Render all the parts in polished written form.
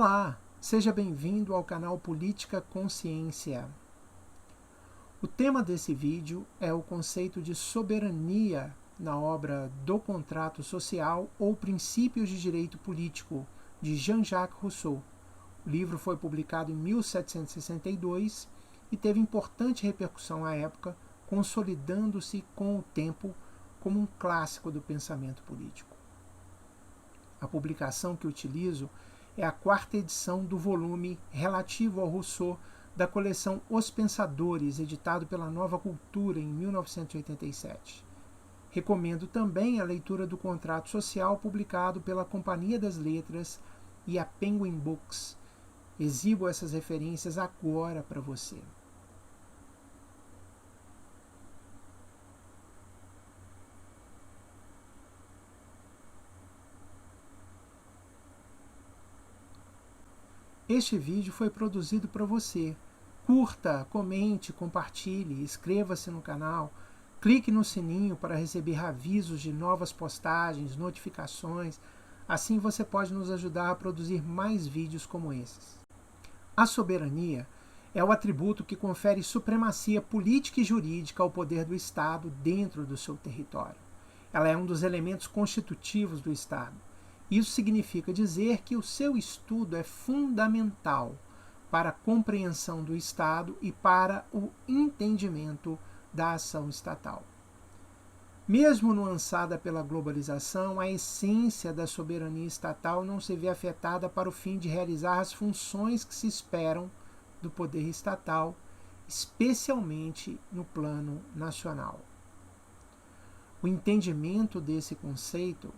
Olá, seja bem-vindo ao canal Política Consciência. O tema desse vídeo é o conceito de soberania na obra Do Contrato Social ou Princípios de Direito Político, de Jean-Jacques Rousseau. O livro foi publicado em 1762 e teve importante repercussão à época, consolidando-se com o tempo como um clássico do pensamento político. A publicação que utilizo é a 4ª edição do volume relativo ao Rousseau da coleção Os Pensadores, editado pela Nova Cultura em 1987. Recomendo também a leitura do Contrato Social, publicado pela Companhia das Letras e a Penguin Books. Exibo essas referências agora para você. Este vídeo foi produzido para você. Curta, comente, compartilhe, inscreva-se no canal, clique no sininho para receber avisos de novas postagens, notificações. Assim você pode nos ajudar a produzir mais vídeos como esses. A soberania é o atributo que confere supremacia política e jurídica ao poder do Estado dentro do seu território. Ela é um dos elementos constitutivos do Estado. Isso significa dizer que o seu estudo é fundamental para a compreensão do Estado e para o entendimento da ação estatal. Mesmo nuançada pela globalização, a essência da soberania estatal não se vê afetada para o fim de realizar as funções que se esperam do poder estatal, especialmente no plano nacional. O entendimento desse conceito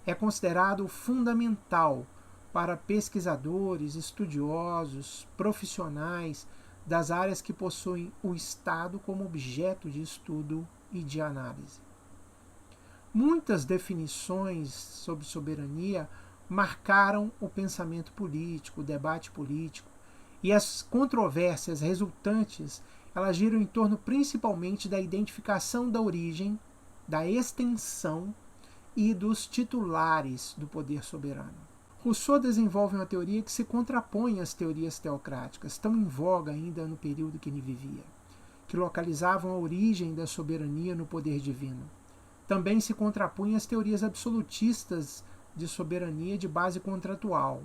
é considerado fundamental para pesquisadores, estudiosos, profissionais das áreas que possuem o Estado como objeto de estudo e de análise. Muitas definições sobre soberania marcaram o pensamento político, o debate político, e as controvérsias resultantes, elas giram em torno principalmente da identificação da origem, da extensão e dos titulares do poder soberano. Rousseau desenvolve uma teoria que se contrapõe às teorias teocráticas, tão em voga ainda no período que ele vivia, que localizavam a origem da soberania no poder divino. Também se contrapõe às teorias absolutistas de soberania de base contratual.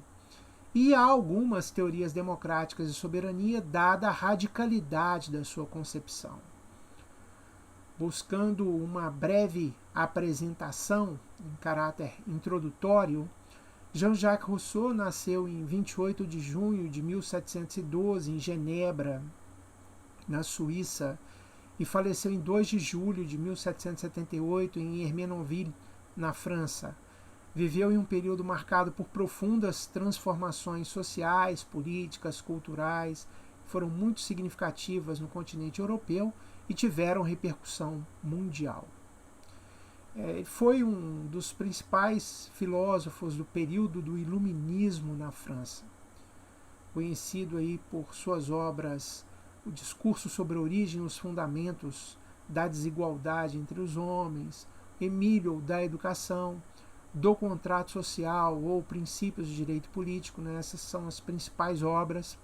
E há algumas teorias democráticas de soberania, dada a radicalidade da sua concepção. Buscando uma breve apresentação em caráter introdutório, Jean-Jacques Rousseau nasceu em 28 de junho de 1712 em Genebra, na Suíça, e faleceu em 2 de julho de 1778 em Hermenonville, na França. Viveu em um período marcado por profundas transformações sociais, políticas, culturais, que foram muito significativas no continente europeu e tiveram repercussão mundial. Foi um dos principais filósofos do período do Iluminismo na França, conhecido aí por suas obras O Discurso sobre a Origem e os Fundamentos da Desigualdade entre os Homens, Emílio da Educação, Do Contrato Social ou Princípios de Direito Político, né? Essas são as principais obras.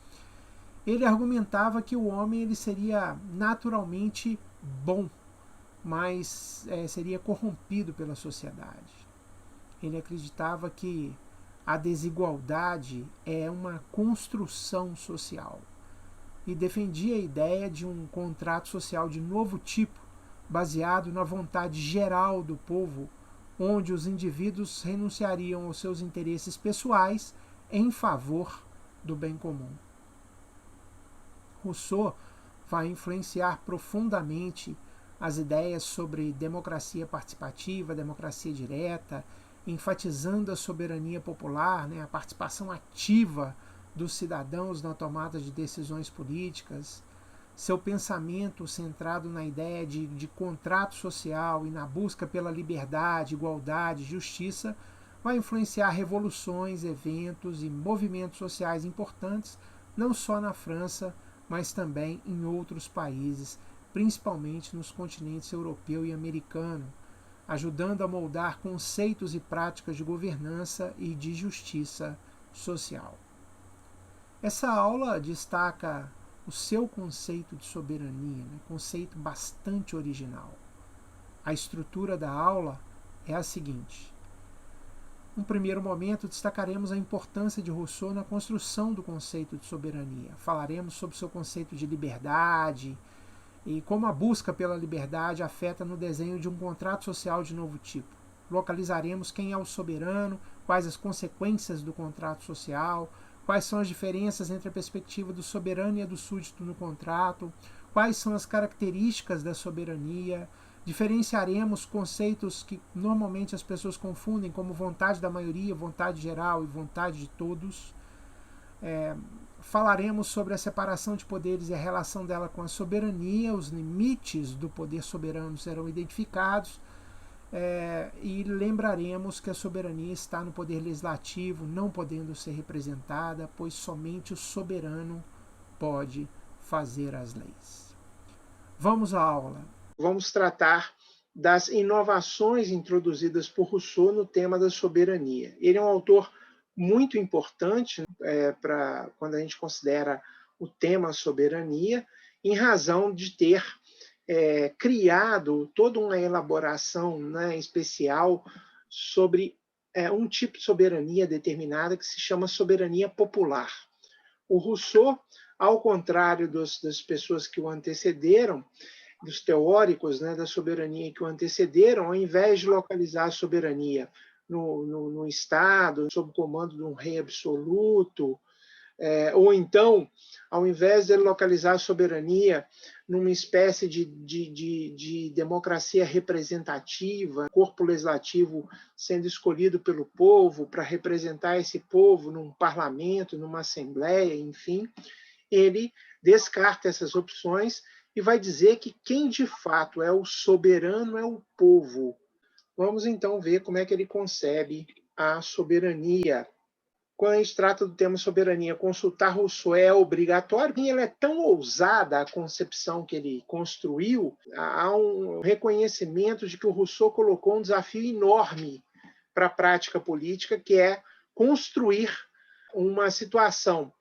Ele argumentava que o homem ele seria naturalmente bom, mas seria corrompido pela sociedade. Ele acreditava que a desigualdade é uma construção social e defendia a ideia de um contrato social de novo tipo, baseado na vontade geral do povo, onde os indivíduos renunciariam aos seus interesses pessoais em favor do bem comum. Rousseau vai influenciar profundamente as ideias sobre democracia participativa, democracia direta, enfatizando a soberania popular, a participação ativa dos cidadãos na tomada de decisões políticas. Seu pensamento centrado na ideia de contrato social e na busca pela liberdade, igualdade, justiça, vai influenciar revoluções, eventos e movimentos sociais importantes, não só na França, mas também em outros países, principalmente nos continentes europeu e americano, ajudando a moldar conceitos e práticas de governança e de justiça social. Essa aula destaca o seu conceito de soberania, né? Conceito bastante original. A estrutura da aula é a seguinte: num primeiro momento, destacaremos a importância de Rousseau na construção do conceito de soberania. Falaremos sobre seu conceito de liberdade e como a busca pela liberdade afeta no desenho de um contrato social de novo tipo. Localizaremos quem é o soberano, quais as consequências do contrato social, quais são as diferenças entre a perspectiva do soberano e a do súdito no contrato, quais são as características da soberania. Diferenciaremos conceitos que normalmente as pessoas confundem, como vontade da maioria, vontade geral e vontade de todos. Falaremos sobre a separação de poderes e a relação dela com a soberania. Os limites do poder soberano serão identificados. E lembraremos que a soberania está no poder legislativo, não podendo ser representada, pois somente o soberano pode fazer as leis. Vamos à aula. Vamos tratar das inovações introduzidas por Rousseau no tema da soberania. Ele é um autor muito importante para quando a gente considera o tema soberania, em razão de ter criado toda uma elaboração, né, especial sobre um tipo de soberania determinada que se chama soberania popular. O Rousseau, ao contrário das pessoas que o antecederam, dos teóricos, né, da soberania que o antecederam, ao invés de localizar a soberania no Estado, sob o comando de um rei absoluto, ou então, ao invés de ele localizar a soberania numa espécie de democracia representativa, corpo legislativo sendo escolhido pelo povo para representar esse povo num parlamento, numa assembleia, enfim, ele descarta essas opções e vai dizer que quem de fato é o soberano é o povo. Vamos então ver como é que ele concebe a soberania. Quando a gente trata do tema soberania, consultar Rousseau é obrigatório, e ele é tão ousada a concepção que ele construiu, há um reconhecimento de que o Rousseau colocou um desafio enorme para a prática política, que é construir uma situação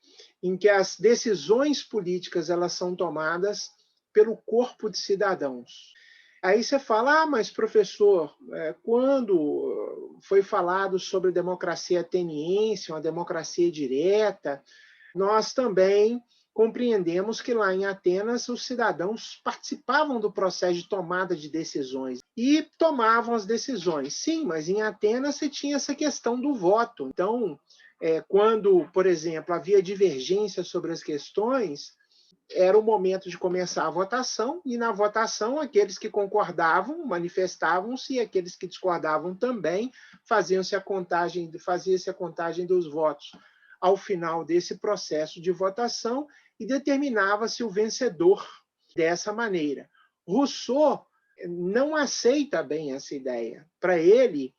em que as decisões políticas elas são tomadas pelo corpo de cidadãos. Aí você fala, mas professor, quando foi falado sobre democracia ateniense, uma democracia direta, nós também compreendemos que lá em Atenas os cidadãos participavam do processo de tomada de decisões e tomavam as decisões. Sim, mas em Atenas você tinha essa questão do voto. Então, quando, por exemplo, havia divergência sobre as questões, era o momento de começar a votação, e na votação aqueles que concordavam manifestavam-se e aqueles que discordavam também fazia-se a contagem dos votos ao final desse processo de votação e determinava-se o vencedor dessa maneira. Rousseau não aceita bem essa ideia. Para ele,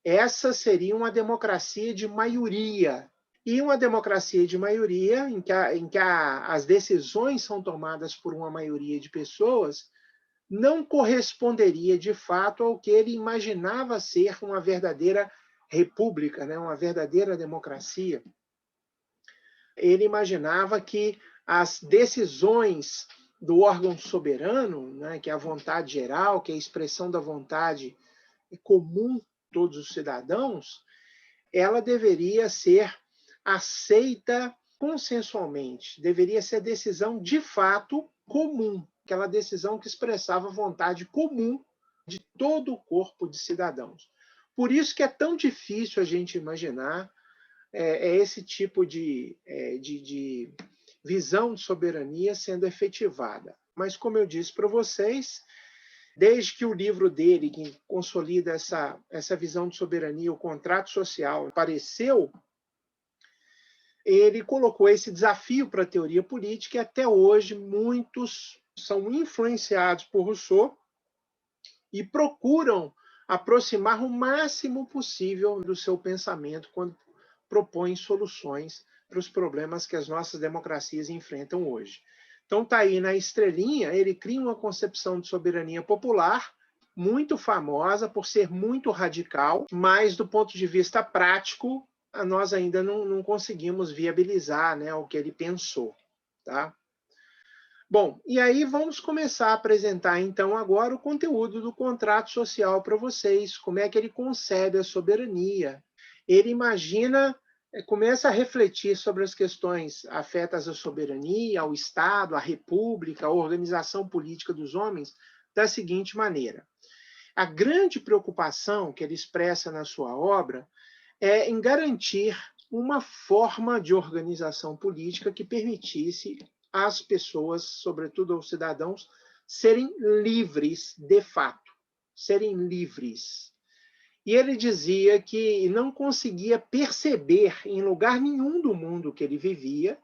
essa seria uma democracia de maioria. E uma democracia de maioria, em que as decisões são tomadas por uma maioria de pessoas, não corresponderia de fato ao que ele imaginava ser uma verdadeira república, né? Uma verdadeira democracia. Ele imaginava que as decisões do órgão soberano, né, que é a vontade geral, que é a expressão da vontade comum de todos os cidadãos, ela deveria ser aceita consensualmente, deveria ser decisão de fato comum, aquela decisão que expressava a vontade comum de todo o corpo de cidadãos. Por isso que é tão difícil a gente imaginar esse tipo de visão de soberania sendo efetivada. Mas, como eu disse para vocês, desde que o livro dele, que consolida essa visão de soberania, o Contrato Social, apareceu, ele colocou esse desafio para a teoria política e até hoje muitos são influenciados por Rousseau e procuram aproximar o máximo possível do seu pensamento quando propõem soluções para os problemas que as nossas democracias enfrentam hoje. Então está aí na estrelinha, ele cria uma concepção de soberania popular muito famosa por ser muito radical, mas do ponto de vista prático nós ainda não conseguimos viabilizar, né, o que ele pensou. Tá? Bom, e aí vamos começar a apresentar então agora o conteúdo do contrato social para vocês, como é que ele concebe a soberania. Ele imagina, começa a refletir sobre as questões afetas à soberania, ao Estado, à República, à organização política dos homens, da seguinte maneira. A grande preocupação que ele expressa na sua obra é em garantir uma forma de organização política que permitisse às pessoas, sobretudo aos cidadãos, serem livres de fato, serem livres. E ele dizia que não conseguia perceber em lugar nenhum do mundo que ele vivia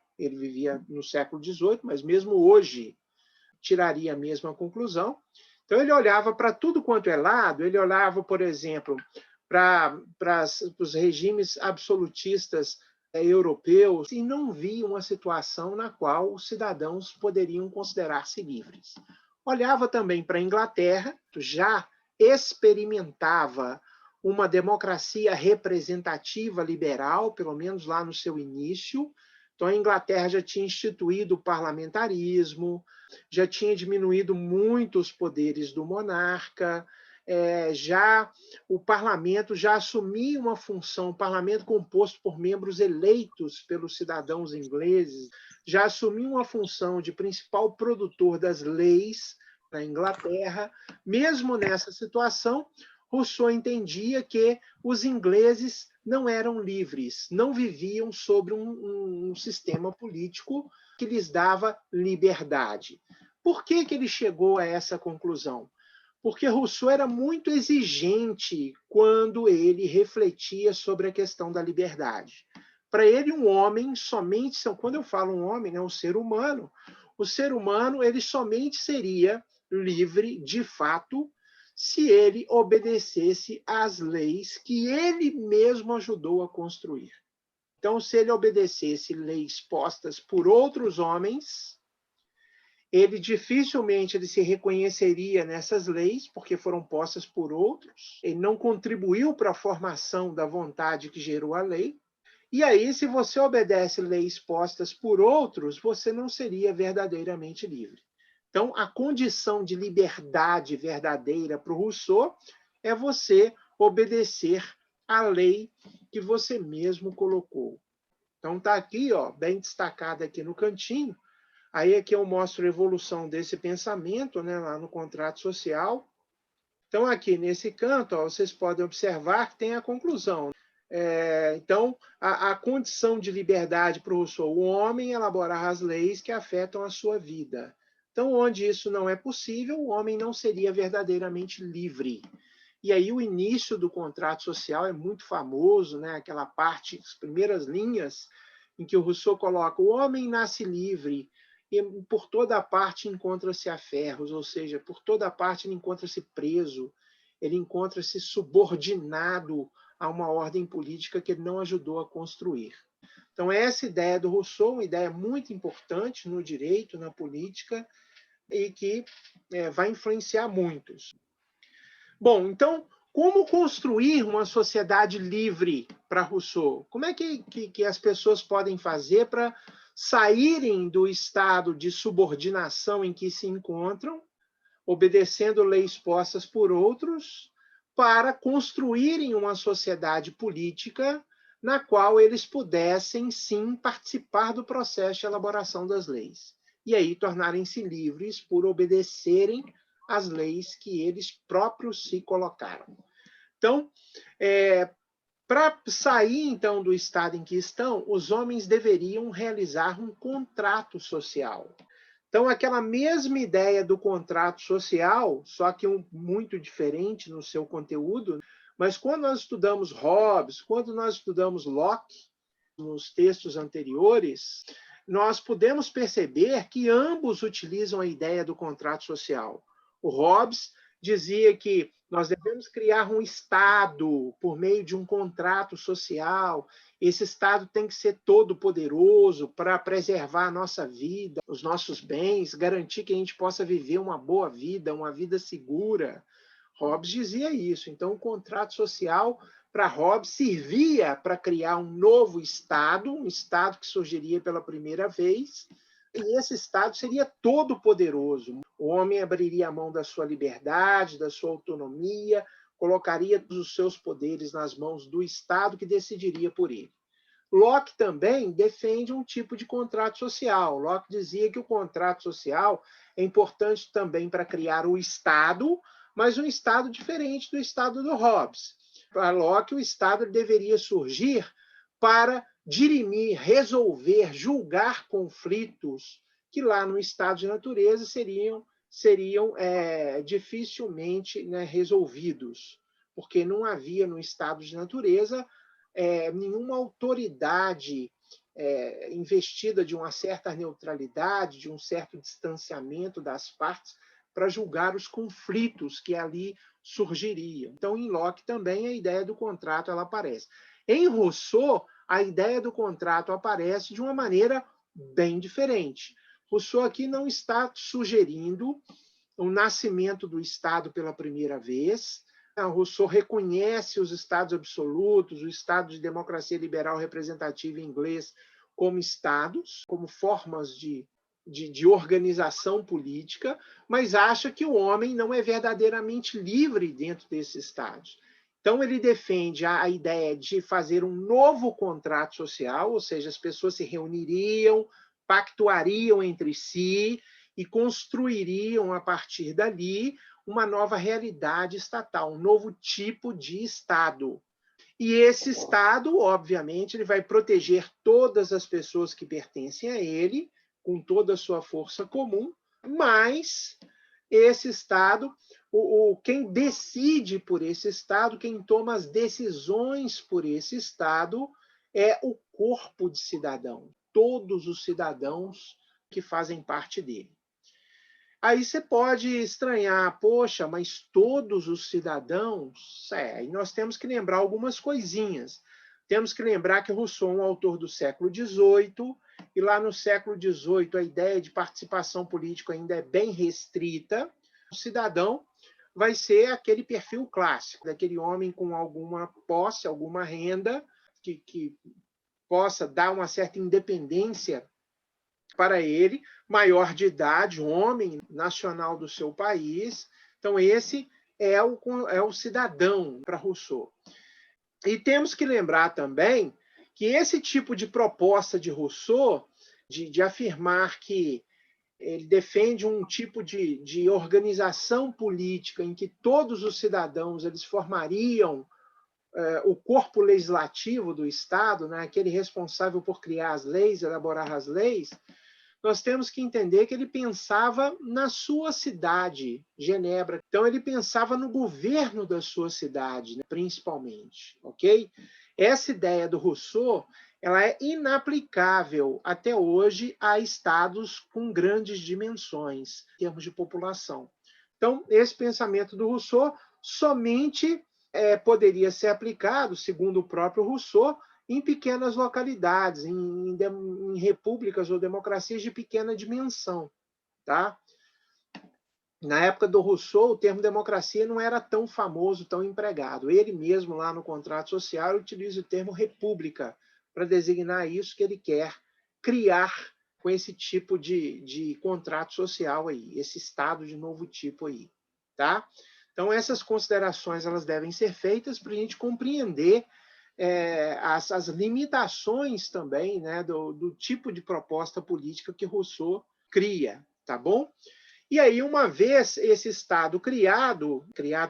no século XVIII, mas mesmo hoje tiraria a mesma conclusão. Então ele olhava para tudo quanto é lado, ele olhava, por exemplo, para os regimes absolutistas europeus e não via uma situação na qual os cidadãos poderiam considerar-se livres. Olhava também para a Inglaterra, já experimentava uma democracia representativa liberal, pelo menos lá no seu início. Então a Inglaterra já tinha instituído o parlamentarismo, já tinha diminuído muito os poderes do monarca, já o parlamento já assumia uma função, o parlamento composto por membros eleitos pelos cidadãos ingleses, já assumia uma função de principal produtor das leis na Inglaterra. Mesmo nessa situação, Rousseau entendia que os ingleses não eram livres, não viviam sobre um sistema político que lhes dava liberdade. Por que ele chegou a essa conclusão? Porque Rousseau era muito exigente quando ele refletia sobre a questão da liberdade. Para ele, um homem somente, quando eu falo um homem, né, o ser humano ele somente seria livre de fato se ele obedecesse às leis que ele mesmo ajudou a construir. Então, se ele obedecesse leis postas por outros homens, ele dificilmente ele se reconheceria nessas leis, porque foram postas por outros. Ele não contribuiu para a formação da vontade que gerou a lei. E aí, se você obedece leis postas por outros, você não seria verdadeiramente livre. Então, a condição de liberdade verdadeira para o Rousseau é você obedecer à lei que você mesmo colocou. Então, está aqui, ó, bem destacado aqui no cantinho. Aí aqui eu mostro a evolução desse pensamento, né, lá no contrato social. Então, aqui nesse canto, ó, vocês podem observar que tem a conclusão. Então, a condição de liberdade para o Rousseau, o homem elaborar as leis que afetam a sua vida. Então, onde isso não é possível, o homem não seria verdadeiramente livre. E aí o início do contrato social é muito famoso, né? Aquela parte, as primeiras linhas, em que o Rousseau coloca: o homem nasce livre e por toda a parte encontra-se a ferros, ou seja, por toda a parte ele encontra-se preso, ele encontra-se subordinado a uma ordem política que ele não ajudou a construir. Então, essa ideia do Rousseau, uma ideia muito importante no direito, na política, e que vai influenciar muitos. Bom, então, como construir uma sociedade livre para Rousseau? Como é que as pessoas podem fazer para saírem do estado de subordinação em que se encontram, obedecendo leis postas por outros, para construírem uma sociedade política na qual eles pudessem, sim, participar do processo de elaboração das leis. E aí tornarem-se livres por obedecerem às leis que eles próprios se colocaram. Então, para sair, então, do estado em que estão, os homens deveriam realizar um contrato social. Então, aquela mesma ideia do contrato social, só que muito diferente no seu conteúdo, mas quando nós estudamos Hobbes, quando nós estudamos Locke, nos textos anteriores, nós podemos perceber que ambos utilizam a ideia do contrato social. O Hobbes dizia que nós devemos criar um Estado por meio de um contrato social. Esse Estado tem que ser todo poderoso para preservar a nossa vida, os nossos bens, garantir que a gente possa viver uma boa vida, uma vida segura. Hobbes dizia isso. Então, o contrato social, para Hobbes, servia para criar um novo Estado, um Estado que surgiria pela primeira vez, e esse Estado seria todo poderoso. O homem abriria a mão da sua liberdade, da sua autonomia, colocaria todos os seus poderes nas mãos do Estado, que decidiria por ele. Locke também defende um tipo de contrato social. Locke dizia que o contrato social é importante também para criar o Estado, mas um Estado diferente do Estado do Hobbes. Para Locke, o Estado deveria surgir para dirimir, resolver, julgar conflitos que lá no estado de natureza seriam dificilmente, né, resolvidos, porque não havia no estado de natureza nenhuma autoridade investida de uma certa neutralidade, de um certo distanciamento das partes para julgar os conflitos que ali surgiriam. Então, em Locke também a ideia do contrato ela aparece. Em Rousseau, a ideia do contrato aparece de uma maneira bem diferente. Rousseau aqui não está sugerindo o nascimento do Estado pela primeira vez. Rousseau reconhece os estados absolutos, o estado de democracia liberal representativa em inglês, como estados, como formas de organização política, mas acha que o homem não é verdadeiramente livre dentro desses estados. Então, ele defende a ideia de fazer um novo contrato social, ou seja, as pessoas se reuniriam, pactuariam entre si e construiriam, a partir dali, uma nova realidade estatal, um novo tipo de Estado. E esse Estado, obviamente, ele vai proteger todas as pessoas que pertencem a ele, com toda a sua força comum, mas esse Estado, quem decide por esse Estado, quem toma as decisões por esse Estado, é o corpo de cidadão, todos os cidadãos que fazem parte dele. Aí você pode estranhar, poxa, mas todos os cidadãos? Aí nós temos que lembrar algumas coisinhas. Temos que lembrar que Rousseau é um autor do século XVIII, e lá no século XVIII a ideia de participação política ainda é bem restrita. O cidadão vai ser aquele perfil clássico, daquele homem com alguma posse, alguma renda, que possa dar uma certa independência para ele, maior de idade, homem, nacional do seu país. Então, esse é o cidadão para Rousseau. E temos que lembrar também que esse tipo de proposta de Rousseau, de afirmar que ele defende um tipo de organização política em que todos os cidadãos eles formariam o corpo legislativo do Estado, né, aquele responsável por criar as leis, elaborar as leis, nós temos que entender que ele pensava na sua cidade, Genebra. Então, ele pensava no governo da sua cidade, né, principalmente. Ok? Essa ideia do Rousseau ela é inaplicável até hoje a estados com grandes dimensões, em termos de população. Então, esse pensamento do Rousseau somente poderia ser aplicado, segundo o próprio Rousseau, em pequenas localidades, em repúblicas ou democracias de pequena dimensão. Tá? Na época do Rousseau, o termo democracia não era tão famoso, tão empregado. Ele mesmo, lá no contrato social, utiliza o termo república para designar isso que ele quer criar com esse tipo de contrato social aí, esse estado de novo tipo aí. Tá? Então, essas considerações elas devem ser feitas para a gente compreender as limitações também, né, do tipo de proposta política que Rousseau cria, tá bom? E aí, uma vez esse Estado criado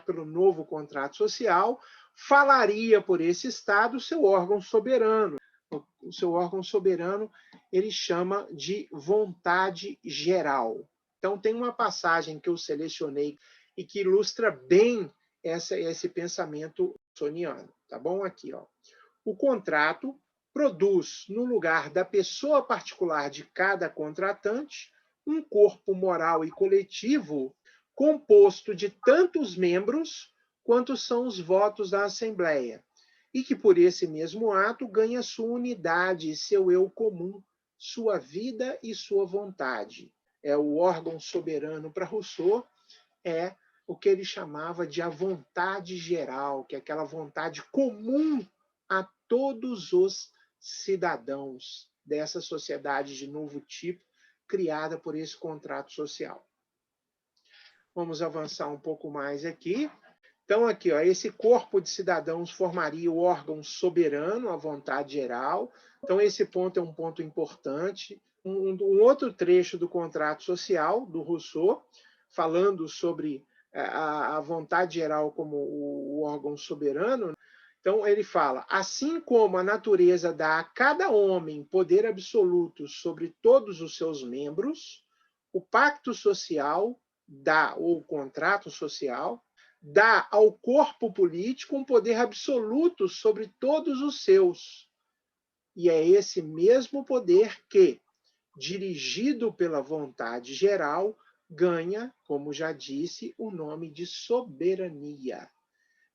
pelo novo contrato social, falaria por esse Estado o seu órgão soberano. O seu órgão soberano ele chama de vontade geral. Então, tem uma passagem que eu selecionei e que ilustra bem esse pensamento soniano. Tá bom? Aqui, ó. O contrato produz, no lugar da pessoa particular de cada contratante, um corpo moral e coletivo composto de tantos membros quanto são os votos da Assembleia, e que por esse mesmo ato ganha sua unidade, seu eu comum, sua vida e sua vontade. O órgão soberano para Rousseau é o que ele chamava de a vontade geral, que é aquela vontade comum a todos os cidadãos dessa sociedade de novo tipo, criada por esse contrato social. Vamos avançar um pouco mais aqui. Então, aqui, ó, esse corpo de cidadãos formaria o órgão soberano, a vontade geral. Então, esse ponto é um ponto importante. Um outro trecho do contrato social, do Rousseau, falando sobre a vontade geral como o órgão soberano. Então, ele fala: assim como a natureza dá a cada homem poder absoluto sobre todos os seus membros, o pacto social dá, ou o contrato social, dá ao corpo político um poder absoluto sobre todos os seus. E é esse mesmo poder que, dirigido pela vontade geral, ganha, como já disse, o nome de soberania.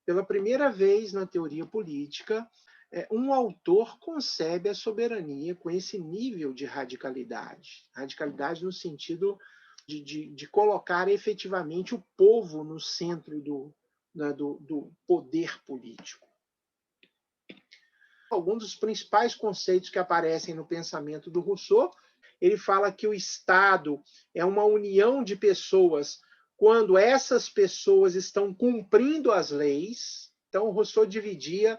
Pela primeira vez na teoria política, um autor concebe a soberania com esse nível de radicalidade. Radicalidade no sentido de colocar efetivamente o povo no centro do poder político. Alguns dos principais conceitos que aparecem no pensamento do Rousseau, ele fala que o Estado é uma união de pessoas quando essas pessoas estão cumprindo as leis. Então, o Rousseau dividia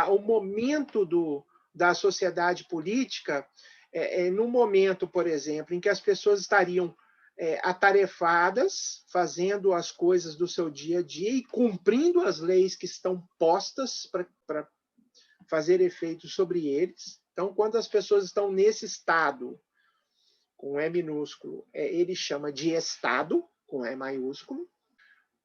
o momento da sociedade política no momento, por exemplo, em que as pessoas estariam atarefadas, fazendo as coisas do seu dia a dia e cumprindo as leis que estão postas para fazer efeito sobre eles. Então, quando as pessoas estão nesse estado, com E minúsculo, ele chama de Estado, com E maiúsculo.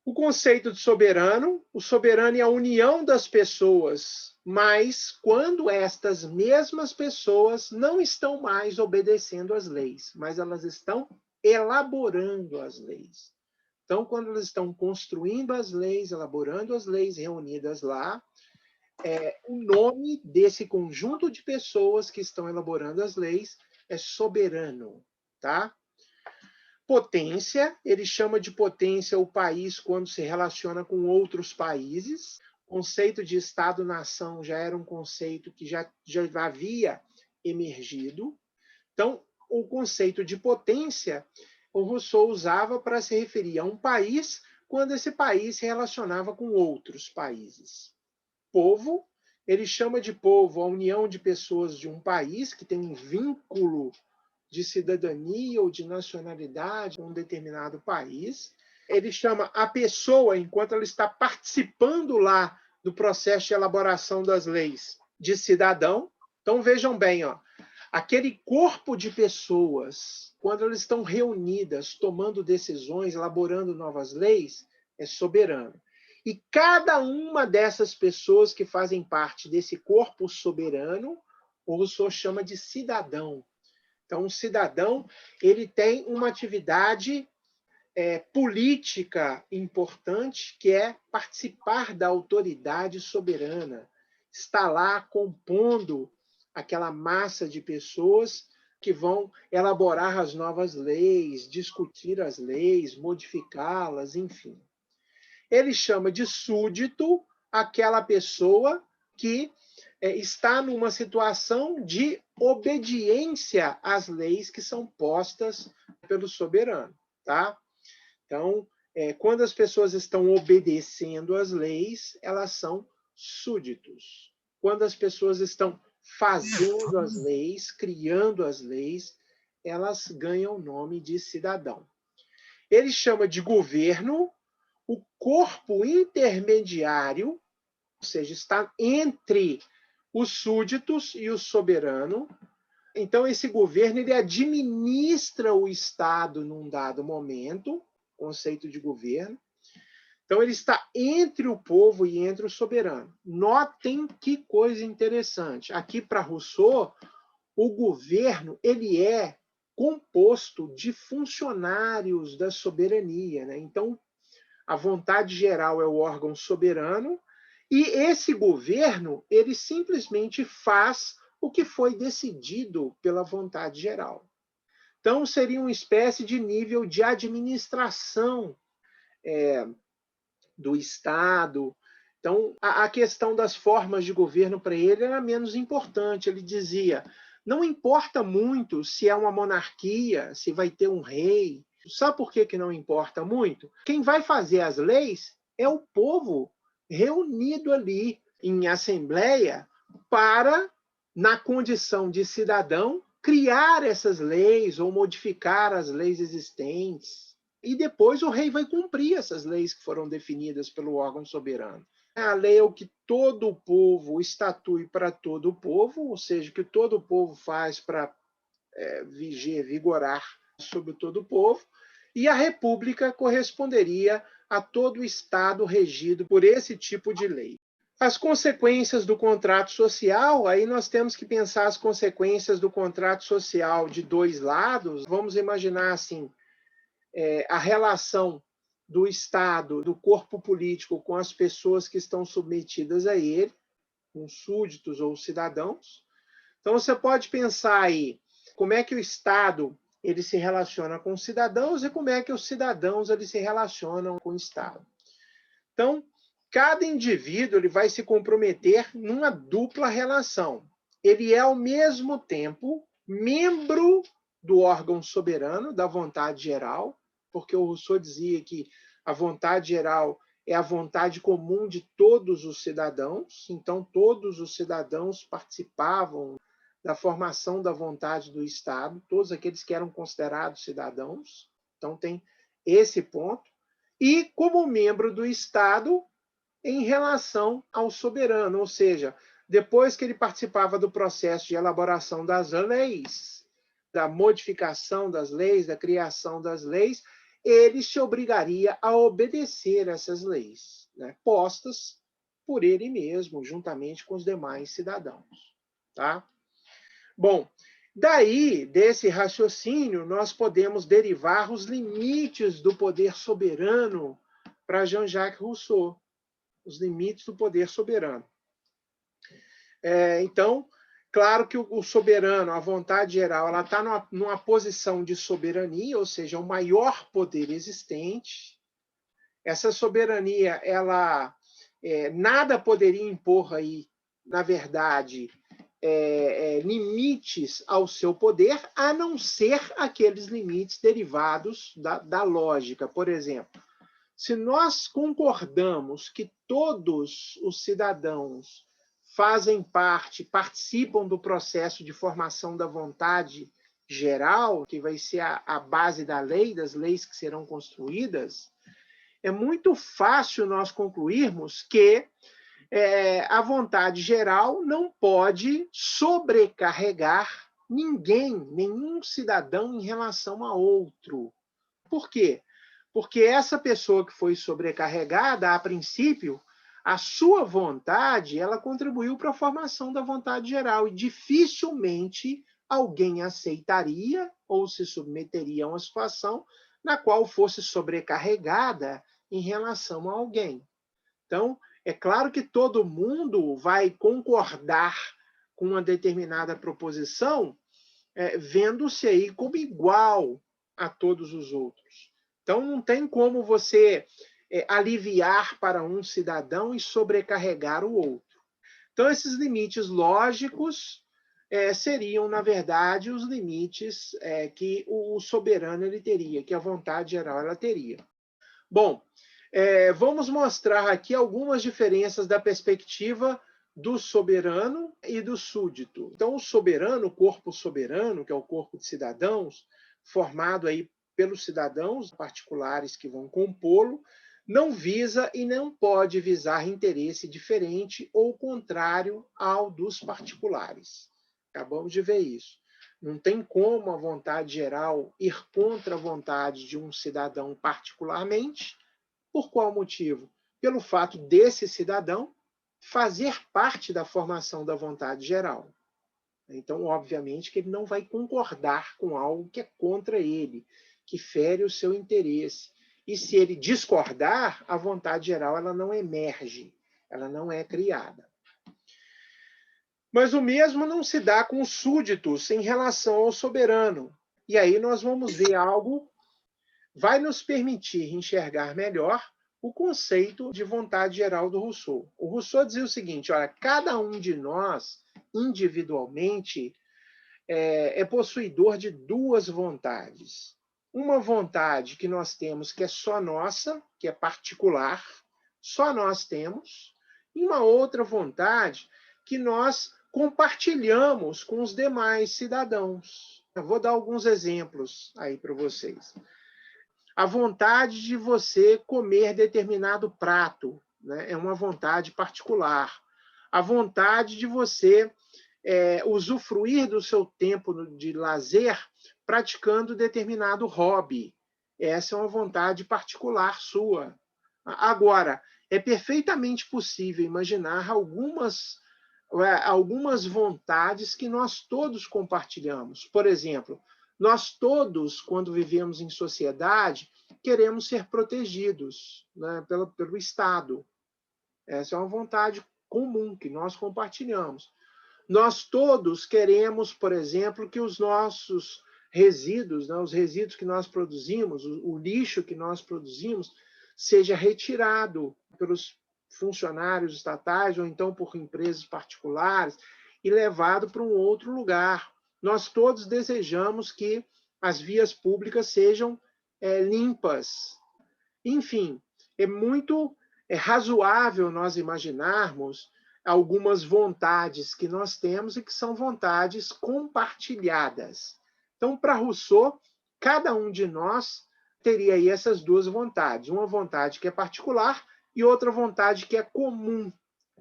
O conceito de soberano, o soberano é a união das pessoas, mas quando estas mesmas pessoas não estão mais obedecendo às leis, mas elas estão elaborando as leis. Então, quando elas estão construindo as leis, elaborando as leis reunidas lá, o nome desse conjunto de pessoas que estão elaborando as leis é soberano, tá? Potência, ele chama de potência o país quando se relaciona com outros países. O conceito de Estado-nação já era um conceito que já havia emergido. Então, o conceito de potência, o Rousseau usava para se referir a um país quando esse país se relacionava com outros países. Povo, ele chama de povo a união de pessoas de um país que tem um vínculo de cidadania ou de nacionalidade com um determinado país. Ele chama a pessoa, enquanto ela está participando lá do processo de elaboração das leis, de cidadão. Então, vejam bem, ó, aquele corpo de pessoas, quando elas estão reunidas, tomando decisões, elaborando novas leis, é soberano. E cada uma dessas pessoas que fazem parte desse corpo soberano, o Rousseau chama de cidadão. Então, o cidadão ele tem uma atividade política importante, que é participar da autoridade soberana, estar lá compondo aquela massa de pessoas que vão elaborar as novas leis, discutir as leis, modificá-las, enfim. Ele chama de súdito aquela pessoa que está numa situação de obediência às leis que são postas pelo soberano, tá? Então, quando as pessoas estão obedecendo às leis, elas são súditos. Quando as pessoas estão fazendo as leis, criando as leis, elas ganham o nome de cidadão. Ele chama de governo o corpo intermediário, ou seja, está entre os súditos e o soberano. Então, esse governo ele administra o Estado num dado momento, conceito de governo. Então, ele está entre o povo e entre o soberano. Notem que coisa interessante. Aqui, para Rousseau, o governo ele é composto de funcionários da soberania, né? Então, a vontade geral é o órgão soberano e esse governo ele simplesmente faz o que foi decidido pela vontade geral. Então, seria uma espécie de nível de administração do Estado. Então, a questão das formas de governo para ele era menos importante. Ele dizia: não importa muito se é uma monarquia, se vai ter um rei. Sabe por que não importa muito? Quem vai fazer as leis é o povo reunido ali em assembleia para, na condição de cidadão, criar essas leis ou modificar as leis existentes. E depois o rei vai cumprir essas leis que foram definidas pelo órgão soberano. A lei é o que todo o povo estatui para todo o povo, ou seja, o que todo o povo faz para vigorar sobre todo o povo, e a república corresponderia a todo o Estado regido por esse tipo de lei. As consequências do contrato social, aí nós temos que pensar as consequências do contrato social de dois lados. Vamos imaginar assim, a relação do Estado, do corpo político com as pessoas que estão submetidas a ele, com súditos ou cidadãos. Então você pode pensar aí como é que o Estado ele se relaciona com os cidadãos e como é que os cidadãos eles se relacionam com o Estado. Então, cada indivíduo ele vai se comprometer numa dupla relação. Ele é, ao mesmo tempo, membro do órgão soberano, da vontade geral, porque o Rousseau dizia que a vontade geral é a vontade comum de todos os cidadãos, então todos os cidadãos participavam da formação da vontade do Estado, todos aqueles que eram considerados cidadãos. Então tem esse ponto. E como membro do Estado em relação ao soberano, ou seja, depois que ele participava do processo de elaboração das leis, da modificação das leis, da criação das leis, ele se obrigaria a obedecer essas leis, né, postas por ele mesmo, juntamente com os demais cidadãos. Tá? Bom, daí, desse raciocínio, nós podemos derivar os limites do poder soberano para Jean-Jacques Rousseau, os limites do poder soberano. Então, claro que o soberano, a vontade geral, ela está numa posição de soberania, ou seja, o maior poder existente. Essa soberania, ela nada poderia impor aí, na verdade, limites ao seu poder, a não ser aqueles limites derivados da lógica. Por exemplo, se nós concordamos que todos os cidadãos fazem parte, participam do processo de formação da vontade geral, que vai ser a base da lei, das leis que serão construídas, é muito fácil nós concluirmos que a vontade geral não pode sobrecarregar ninguém, nenhum cidadão em relação a outro. Por quê? Porque essa pessoa que foi sobrecarregada, a princípio, a sua vontade, ela contribuiu para a formação da vontade geral e dificilmente alguém aceitaria ou se submeteria a uma situação na qual fosse sobrecarregada em relação a alguém. Então, é claro que todo mundo vai concordar com uma determinada proposição, vendo-se aí como igual a todos os outros. Então, não tem como você aliviar para um cidadão e sobrecarregar o outro. Então, esses limites lógicos seriam, na verdade, os limites que o soberano ele teria, que a vontade geral ela teria. Bom, vamos mostrar aqui algumas diferenças da perspectiva do soberano e do súdito. Então, o soberano, o corpo soberano, que é o corpo de cidadãos, formado aí pelos cidadãos particulares que vão compô-lo, não visa e não pode visar interesse diferente ou contrário ao dos particulares. Acabamos de ver isso. Não tem como a vontade geral ir contra a vontade de um cidadão particularmente. Por qual motivo? Pelo fato desse cidadão fazer parte da formação da vontade geral. Então, obviamente, que ele não vai concordar com algo que é contra ele, que fere o seu interesse. E se ele discordar, a vontade geral ela não emerge, ela não é criada. Mas o mesmo não se dá com os súditos em relação ao soberano. E aí nós vamos ver algo vai nos permitir enxergar melhor o conceito de vontade geral do Rousseau. O Rousseau dizia o seguinte: olha, cada um de nós, individualmente, é possuidor de duas vontades. Uma vontade que nós temos que é só nossa, que é particular, só nós temos, e uma outra vontade que nós compartilhamos com os demais cidadãos. Eu vou dar alguns exemplos aí para vocês. A vontade de você comer determinado prato, né, é uma vontade particular. A vontade de você usufruir do seu tempo de lazer praticando determinado hobby. Essa é uma vontade particular sua. Agora, é perfeitamente possível imaginar algumas vontades que nós todos compartilhamos. Por exemplo, nós todos, quando vivemos em sociedade, queremos ser protegidos, né, pelo Estado. Essa é uma vontade comum que nós compartilhamos. Nós todos queremos, por exemplo, que os nossos resíduos, né, os resíduos que nós produzimos, o lixo que nós produzimos, seja retirado pelos funcionários estatais ou então por empresas particulares e levado para um outro lugar. Nós todos desejamos que as vias públicas sejam limpas. Enfim, é razoável nós imaginarmos algumas vontades que nós temos e que são vontades compartilhadas. Então, para Rousseau, cada um de nós teria aí essas duas vontades, uma vontade que é particular e outra vontade que é comum.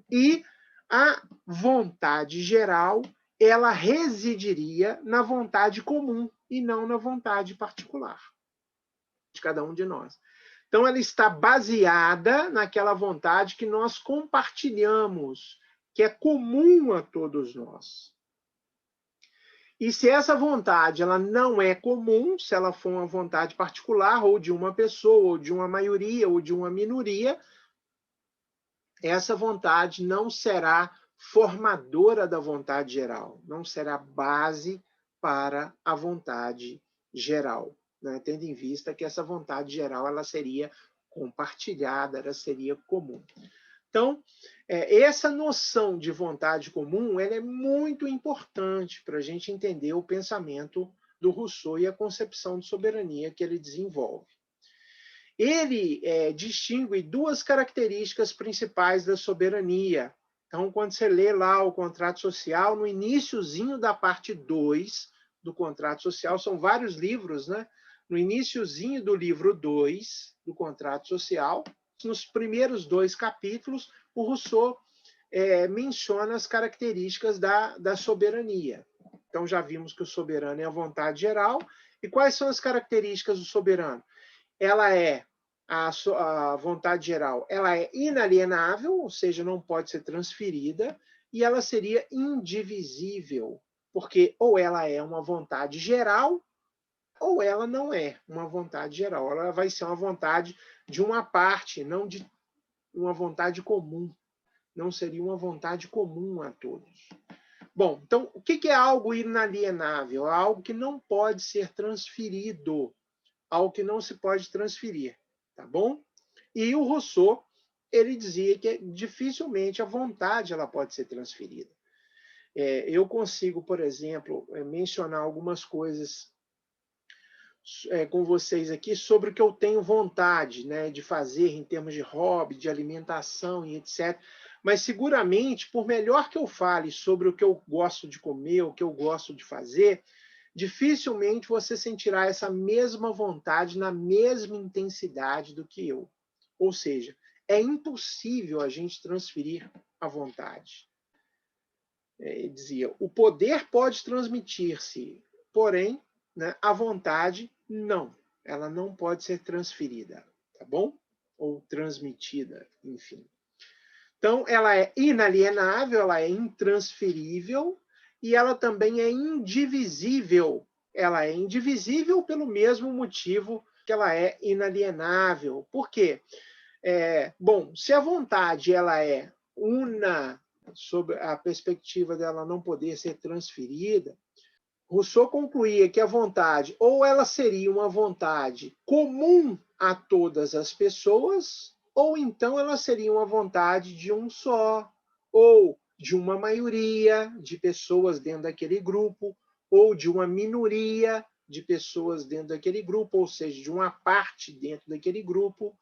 E a vontade geral, ela residiria na vontade comum e não na vontade particular de cada um de nós. Então, ela está baseada naquela vontade que nós compartilhamos, que é comum a todos nós. E se essa vontade ela não é comum, se ela for uma vontade particular, ou de uma pessoa, ou de uma maioria, ou de uma minoria, essa vontade não será formadora da vontade geral, não será base para a vontade geral, né? Tendo em vista que essa vontade geral ela seria compartilhada, ela seria comum. Então, essa noção de vontade comum ela é muito importante para a gente entender o pensamento do Rousseau e a concepção de soberania que ele desenvolve. Ele distingue duas características principais da soberania. Então, quando você lê lá o contrato social, no iniciozinho da parte 2 do contrato social, são vários livros, né? No iniciozinho do livro 2 do contrato social, nos primeiros 2 capítulos, o Rousseau menciona as características da soberania. Então, já vimos que o soberano é a vontade geral. E quais são as características do soberano? Ela é a vontade geral, ela é inalienável, ou seja, não pode ser transferida, e ela seria indivisível, porque ou ela é uma vontade geral, ou ela não é uma vontade geral. Ela vai ser uma vontade de uma parte, não de uma vontade comum. Não seria uma vontade comum a todos. Bom, então, o que é algo inalienável? É algo que não pode ser transferido, algo que não se pode transferir, tá bom? E o Rousseau, ele dizia que dificilmente a vontade ela pode ser transferida. Eu consigo, por exemplo, mencionar algumas coisas com vocês aqui sobre o que eu tenho vontade, né, de fazer em termos de hobby, de alimentação e etc. Mas seguramente, por melhor que eu fale sobre o que eu gosto de comer, o que eu gosto de fazer, dificilmente você sentirá essa mesma vontade na mesma intensidade do que eu. Ou seja, é impossível a gente transferir a vontade. Ele dizia, o poder pode transmitir-se, porém, né, a vontade não. Ela não pode ser transferida, tá bom? Ou transmitida, enfim. Então, ela é inalienável, ela é intransferível e ela também é indivisível. Ela é indivisível pelo mesmo motivo que ela é inalienável. Por quê? Bom, se a vontade ela é una, sob a perspectiva dela não poder ser transferida, Rousseau concluía que a vontade, ou ela seria uma vontade comum a todas as pessoas, ou então ela seria uma vontade de um só, ou de uma maioria de pessoas dentro daquele grupo, ou de uma minoria de pessoas dentro daquele grupo, ou seja, de uma parte dentro daquele grupo.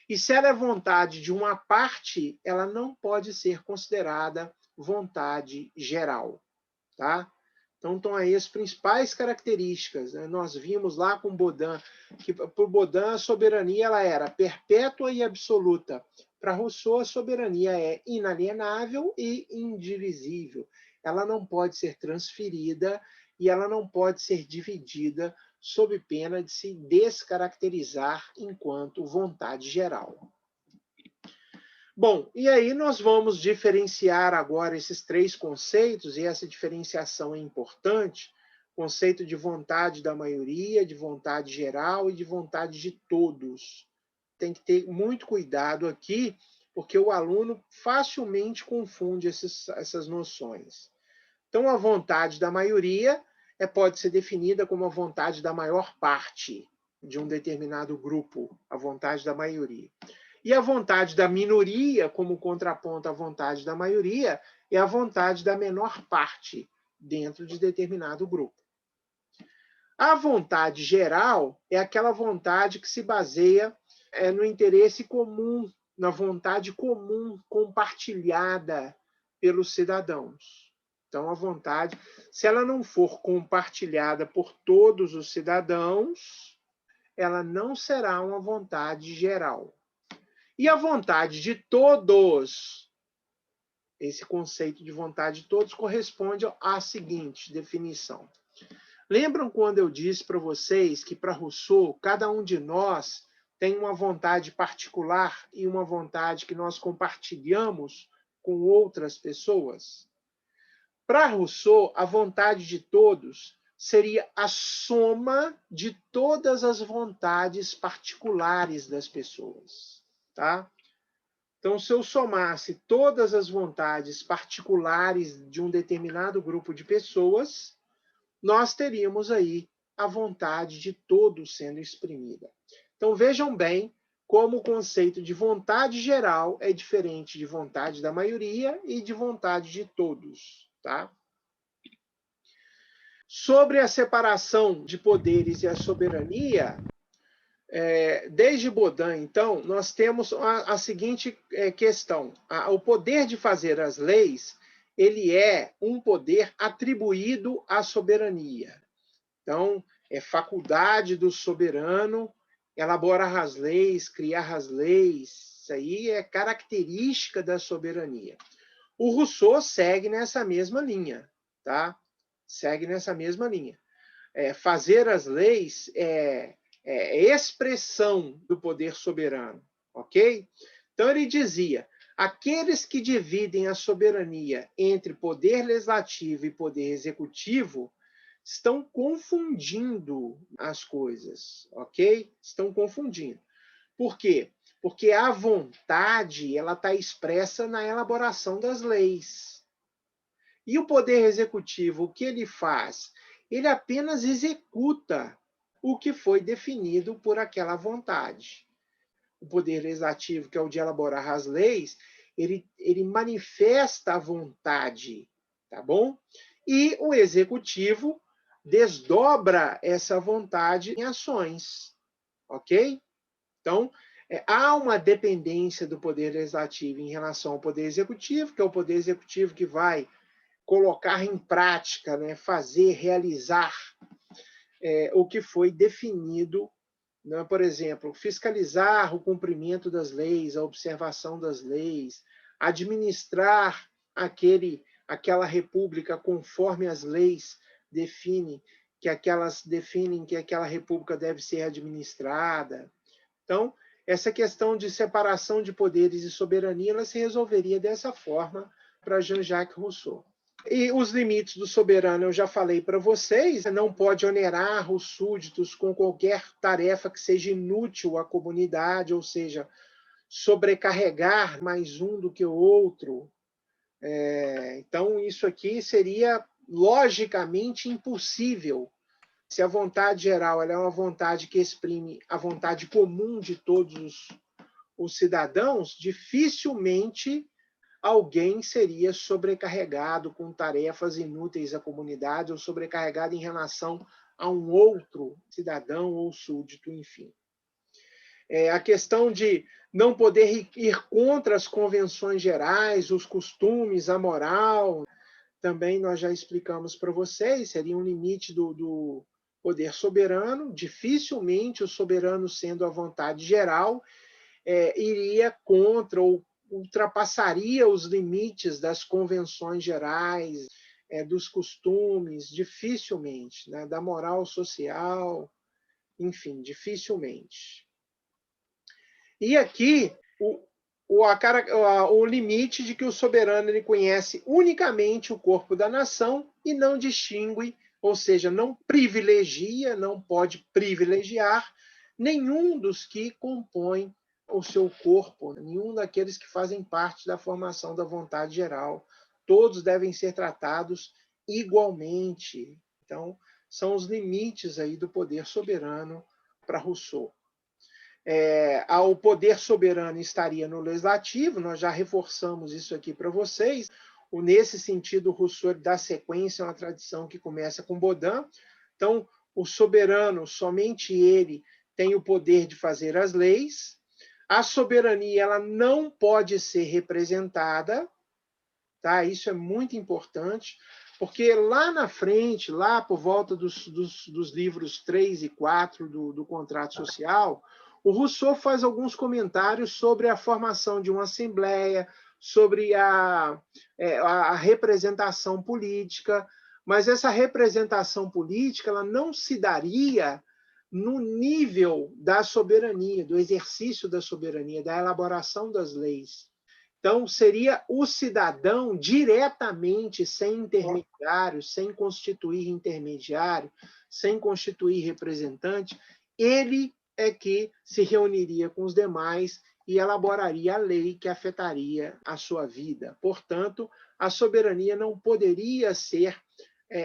E se ela é vontade de uma parte, ela não pode ser considerada vontade geral, tá? Então, estão aí as principais características, né? Nós vimos lá com Baudin, que por Baudin a soberania ela era perpétua e absoluta. Para Rousseau, a soberania é inalienável e indivisível. Ela não pode ser transferida e ela não pode ser dividida sob pena de se descaracterizar enquanto vontade geral. Bom, e aí nós vamos diferenciar agora esses três conceitos, e essa diferenciação é importante: conceito de vontade da maioria, de vontade geral e de vontade de todos. Tem que ter muito cuidado aqui, porque o aluno facilmente confunde essas noções. Então, a vontade da maioria pode ser definida como a vontade da maior parte de um determinado grupo, a vontade da maioria. E a vontade da minoria, como contraponto à vontade da maioria, é a vontade da menor parte dentro de determinado grupo. A vontade geral é aquela vontade que se baseia no interesse comum, na vontade comum compartilhada pelos cidadãos. Então, a vontade, se ela não for compartilhada por todos os cidadãos, ela não será uma vontade geral. E a vontade de todos, esse conceito de vontade de todos corresponde à seguinte definição. Lembram quando eu disse para vocês que para Rousseau, cada um de nós tem uma vontade particular e uma vontade que nós compartilhamos com outras pessoas? Para Rousseau, a vontade de todos seria a soma de todas as vontades particulares das pessoas, tá? Então, se eu somasse todas as vontades particulares de um determinado grupo de pessoas, nós teríamos aí a vontade de todos sendo exprimida. Então, vejam bem como o conceito de vontade geral é diferente de vontade da maioria e de vontade de todos, tá? Sobre a separação de poderes e a soberania, desde Baudin, então, nós temos a seguinte questão. O poder de fazer as leis, ele é um poder atribuído à soberania. Então, é faculdade do soberano elaborar as leis, criar as leis. Isso aí é característica da soberania. O Rousseau segue nessa mesma linha, tá? Segue nessa mesma linha. Fazer as leis é expressão do poder soberano, ok? Então ele dizia: aqueles que dividem a soberania entre poder legislativo e poder executivo estão confundindo as coisas, ok? Estão confundindo. Por quê? Porque a vontade ela está expressa na elaboração das leis. E o poder executivo, o que ele faz? Ele apenas executa o que foi definido por aquela vontade. O poder legislativo, que é o de elaborar as leis, ele manifesta a vontade, tá bom? E o executivo desdobra essa vontade em ações, ok? Então, há uma dependência do poder legislativo em relação ao poder executivo, que é o poder executivo que vai colocar em prática, né, fazer, realizar o que foi definido, né, por exemplo, fiscalizar o cumprimento das leis, a observação das leis, administrar aquela república conforme as leis definem que aquela república deve ser administrada. Então, essa questão de separação de poderes e soberania ela se resolveria dessa forma para Jean-Jacques Rousseau. E os limites do soberano eu já falei para vocês, não pode onerar os súditos com qualquer tarefa que seja inútil à comunidade, ou seja, sobrecarregar mais um do que o outro. Então, isso aqui seria logicamente impossível. Se a vontade geral ela é uma vontade que exprime a vontade comum de todos os cidadãos, dificilmente alguém seria sobrecarregado com tarefas inúteis à comunidade ou sobrecarregado em relação a um outro cidadão ou súdito, enfim. A questão de não poder ir contra as convenções gerais, os costumes, a moral, também nós já explicamos para vocês, seria um limite do poder soberano. Dificilmente o soberano, sendo a vontade geral, iria contra ou ultrapassaria os limites das convenções gerais, dos costumes, dificilmente, né? Da moral social, enfim, dificilmente. E aqui o limite de que o soberano ele conhece unicamente o corpo da nação e não distingue, ou seja, não privilegia, não pode privilegiar nenhum dos que compõem o seu corpo, nenhum daqueles que fazem parte da formação da vontade geral. Todos devem ser tratados igualmente. Então, são os limites aí do poder soberano para Rousseau. O poder soberano estaria no legislativo, nós já reforçamos isso aqui para vocês. Nesse sentido, Rousseau dá sequência a uma tradição que começa com Baudin. Então, o soberano, somente ele tem o poder de fazer as leis. A soberania ela não pode ser representada, tá? Isso é muito importante, porque lá na frente, lá por volta dos livros 3 e 4 do Contrato Social, o Rousseau faz alguns comentários sobre a formação de uma assembleia, sobre a representação política, mas essa representação política ela não se daria no nível da soberania, do exercício da soberania, da elaboração das leis. Então, seria o cidadão diretamente, sem intermediário, sem constituir intermediário, sem constituir representante, ele é que se reuniria com os demais e elaboraria a lei que afetaria a sua vida. Portanto, a soberania não poderia ser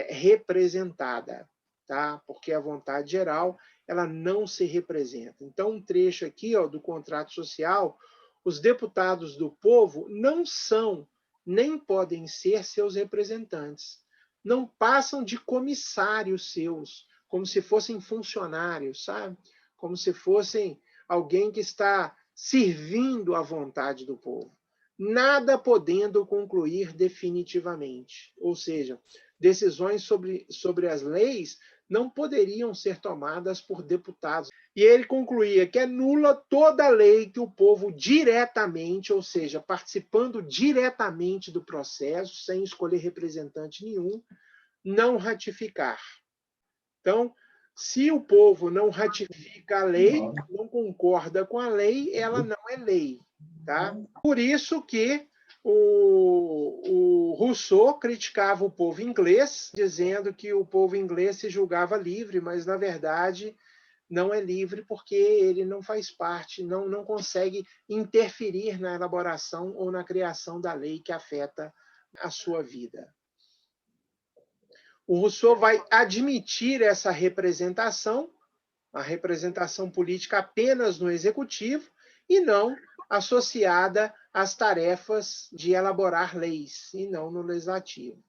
representada, tá? Porque a vontade geral ela não se representa. Então, um trecho aqui do contrato social, os deputados do povo não são, nem podem ser seus representantes. Não passam de comissários seus, como se fossem funcionários, sabe? Como se fossem alguém que está servindo à vontade do povo. Nada podendo concluir definitivamente. Ou seja, decisões sobre as leis não poderiam ser tomadas por deputados. E ele concluía que é nula toda lei que o povo diretamente, ou seja, participando diretamente do processo, sem escolher representante nenhum, não ratificar. Então, se o povo não ratifica a lei, não concorda com a lei, ela não é lei. Tá? Por isso que o Rousseau criticava o povo inglês, dizendo que o povo inglês se julgava livre, mas, na verdade, não é livre porque ele não faz parte, não consegue interferir na elaboração ou na criação da lei que afeta a sua vida. O Rousseau vai admitir essa representação, a representação política apenas no executivo e não associada às tarefas de elaborar leis, e não no legislativo.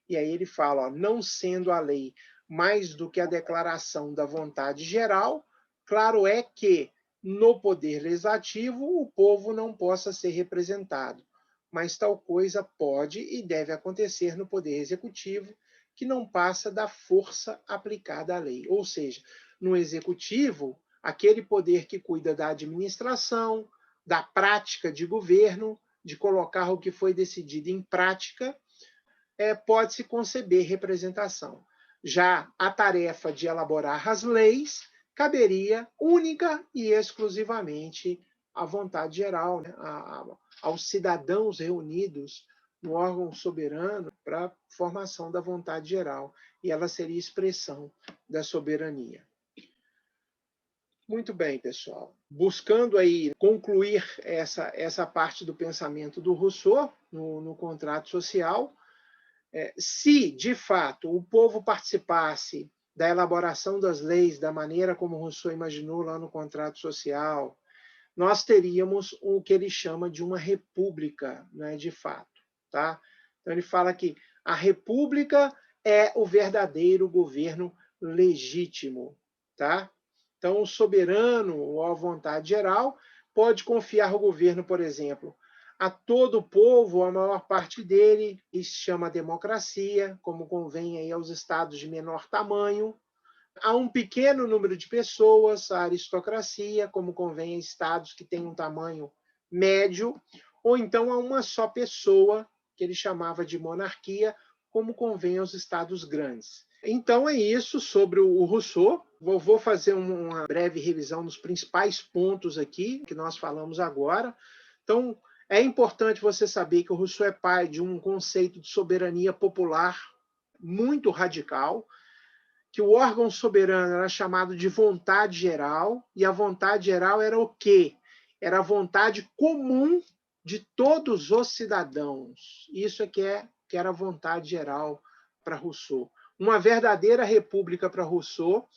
E aí ele fala, não sendo a lei mais do que a declaração da vontade geral, claro é que no poder legislativo o povo não possa ser representado, mas tal coisa pode e deve acontecer no poder executivo, que não passa da força aplicada à lei. Ou seja, no executivo, aquele poder que cuida da administração, da prática de governo, de colocar o que foi decidido em prática, pode-se conceber representação. Já a tarefa de elaborar as leis caberia única e exclusivamente à vontade geral, né? Aos cidadãos reunidos no órgão soberano para a formação da vontade geral. E ela seria expressão da soberania. Muito bem, pessoal. Buscando aí concluir essa parte do pensamento do Rousseau no contrato social, Se, de fato, o povo participasse da elaboração das leis da maneira como Rousseau imaginou lá no contrato social, nós teríamos o que ele chama de uma república, né, de fato. Tá? Então, ele fala que a república é o verdadeiro governo legítimo. Tá? Então, o soberano, ou a vontade geral, pode confiar o governo, por exemplo, a todo o povo, a maior parte dele, isso se chama democracia, como convém aí aos estados de menor tamanho, a um pequeno número de pessoas, a aristocracia, como convém a estados que têm um tamanho médio, ou então a uma só pessoa, que ele chamava de monarquia, como convém aos estados grandes. Então é isso sobre o Rousseau. Vou fazer uma breve revisão dos principais pontos aqui que nós falamos agora. Então, é importante você saber que o Rousseau é pai de um conceito de soberania popular muito radical, que o órgão soberano era chamado de vontade geral, e a vontade geral era o quê? Era a vontade comum de todos os cidadãos. Isso é que era a vontade geral para Rousseau. Uma verdadeira república para Rousseau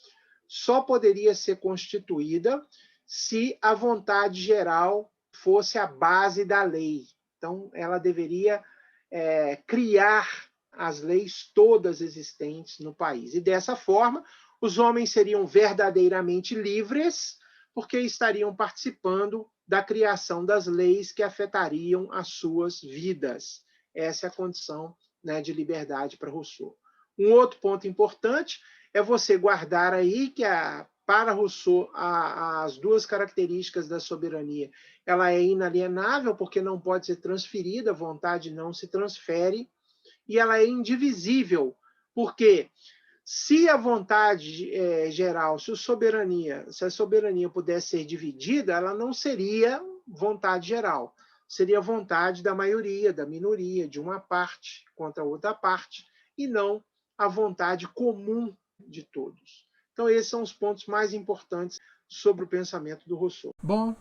só poderia ser constituída se a vontade geral fosse a base da lei. Então, ela deveria criar as leis todas existentes no país. E dessa forma, os homens seriam verdadeiramente livres, porque estariam participando da criação das leis que afetariam as suas vidas. Essa é a condição, né, de liberdade para Rousseau. Um outro ponto importante é você guardar aí que para Rousseau as duas características da soberania, ela é inalienável porque não pode ser transferida, a vontade não se transfere, e ela é indivisível, porque se a vontade geral, se a soberania pudesse ser dividida, ela não seria vontade geral, seria vontade da maioria, da minoria, de uma parte contra a outra parte, e não a vontade comum de todos. Então, esses são os pontos mais importantes sobre o pensamento do Rousseau. Bom,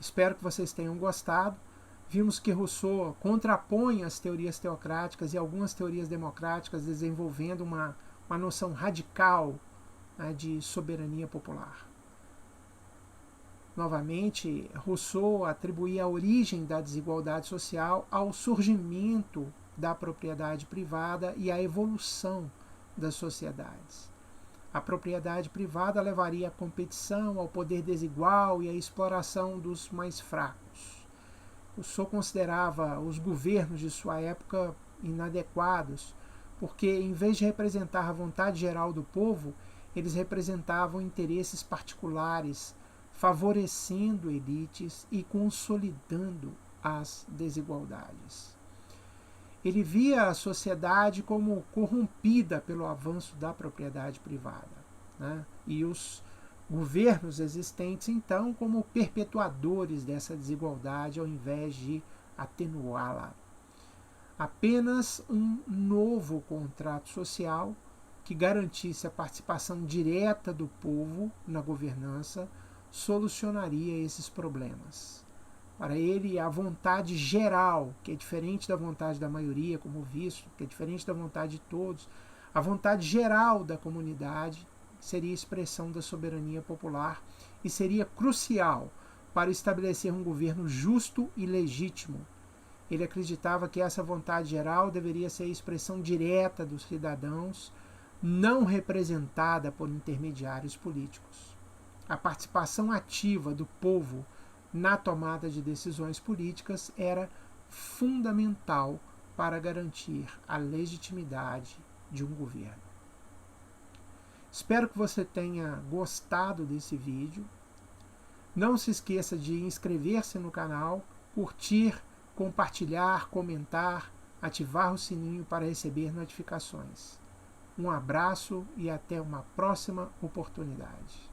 espero que vocês tenham gostado. Vimos que Rousseau contrapõe as teorias teocráticas e algumas teorias democráticas, desenvolvendo uma noção radical, né, de soberania popular. Novamente, Rousseau atribuía a origem da desigualdade social ao surgimento da propriedade privada e à evolução das sociedades. A propriedade privada levaria à competição, ao poder desigual e à exploração dos mais fracos. Rousseau considerava os governos de sua época inadequados, porque, em vez de representar a vontade geral do povo, eles representavam interesses particulares, favorecendo elites e consolidando as desigualdades. Ele via a sociedade como corrompida pelo avanço da propriedade privada, né? E os governos existentes, então, como perpetuadores dessa desigualdade ao invés de atenuá-la. Apenas um novo contrato social que garantisse a participação direta do povo na governança solucionaria esses problemas. Para ele, a vontade geral, que é diferente da vontade da maioria, como visto, que é diferente da vontade de todos, a vontade geral da comunidade seria expressão da soberania popular e seria crucial para estabelecer um governo justo e legítimo. Ele acreditava que essa vontade geral deveria ser a expressão direta dos cidadãos, não representada por intermediários políticos. A participação ativa do povo na tomada de decisões políticas era fundamental para garantir a legitimidade de um governo. Espero que você tenha gostado desse vídeo. Não se esqueça de inscrever-se no canal, curtir, compartilhar, comentar, ativar o sininho para receber notificações. Um abraço e até uma próxima oportunidade.